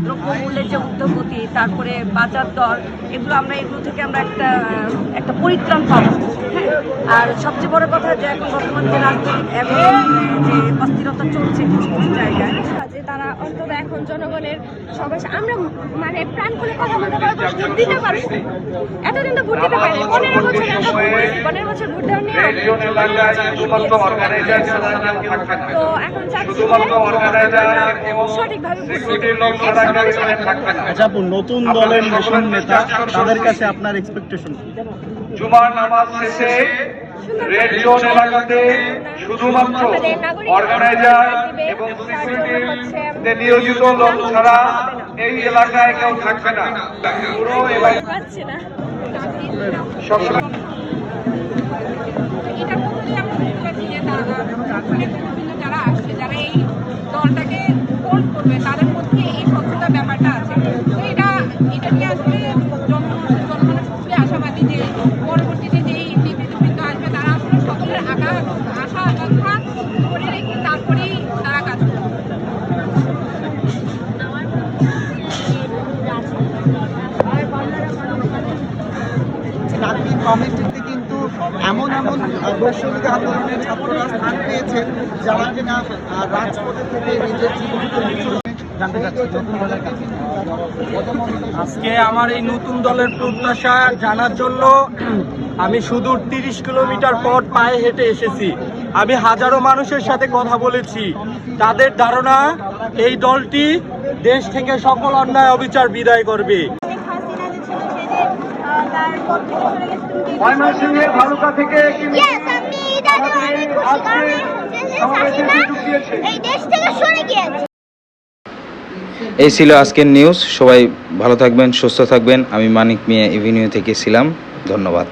দ্রব্যমূল্যের যে ঊর্ধ্বগতি, তারপরে বাজার দর, এগুলো থেকে আমরা একটা পরিত্রাণ পাবো। হ্যাঁ, আর সবচেয়ে বড় কথা যে এখন বর্তমান যে রাজনৈতিক এবং যে অস্থিরতা চলছে কিছু কিছু জায়গায়, যে তারা অন্তত এখন জনগণের সবাই আমরা মানে প্রাণ খুলে কথা বলতে পারবো, ভোট দিতে পারবো। এতদিন তো ভোট দিতে পারি, 15 বছর ভোট দেওয়া নিয়ে তো এখন চাচ্ছি সঠিকভাবে নতুন দলের নতুন নেতা, তাদের কাছে আপনার এক্সপেকটেশন? জুমার নামাজ শেষে রেড জোন এলাকাতে শুধুমাত্র অর্গানাইজার এবং সিকিউরিটিতে নিয়োজিত লোক ছাড়া এই এলাকায় কেউ থাকবে না। পুরো এলাকায় যারা আসছে, যারা এই দলটাকে হোল্ড করবে, তাদের মধ্যে এই স্বচ্ছতার ব্যাপারটা আছে। তো এটা নিয়ে আসলে জনগণের খুবই আশাবাদী যে পরবর্তীতে যেই নেতৃত্ববৃন্দ আসবে তারা আসলে সকলের আশা আকাঙ্ক্ষা ধরে রেখে তারপরেই তারা কাজ করবে। কমিটিতে কিন্তু এমন বৈষম্য আন্দোলনের ছাত্ররা স্থান পেয়েছে যারা কিনা রাজপথে থেকে নিজের জানতে চাচ্ছে নতুন দলের কাছে। আজকে আমার এই নতুন দলের প্রত্যাশা জানার জন্য আমি সুদূর 30 কিলোমিটার পথ পায়ে হেঁটে এসেছি। আমি হাজারো মানুষের সাথে কথা বলেছি। তাদের ধারণা এই দলটি দেশ থেকে সকল অন্যায় অবিচার বিদায় করবে। এই ছিল আজকের নিউজ। সবাই ভালো থাকবেন, সুস্থ থাকবেন। আমি মানিক মিয়া এভিনিউ থেকে ছিলাম। ধন্যবাদ।